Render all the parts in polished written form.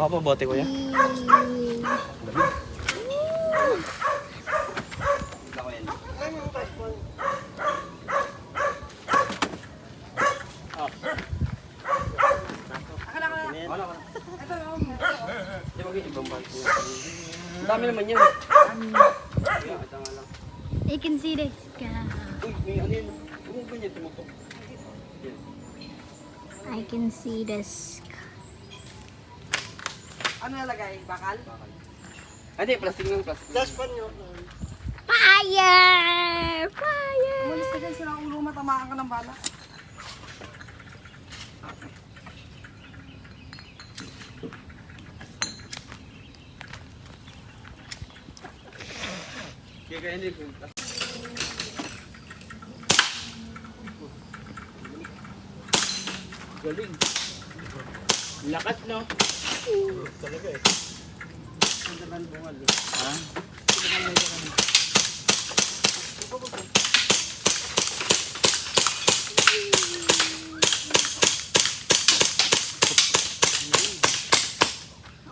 ka po, bote kuya. Ang dami naman yan. I can see this. Uy, may ano yun. Huwag ba niya tumutok? I can see this. Ano nalagay? Bakal? Hindi, plastic lang, plastic. Dashpan nyo. Fire! Fire! Umalis ka dyan sila ang ulo, matamaan ka ng bala. Kaya hindi. Galing. Lakas, no? Talaga eh. Ang dagan bungal eh. Ha?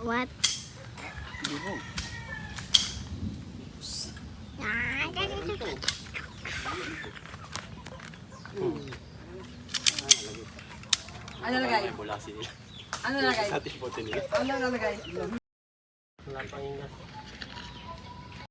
What? Ano nalagay? Mula sila. Ano nalagay? Sa ating bote nila. Ano nalagay? Wala pang ingat.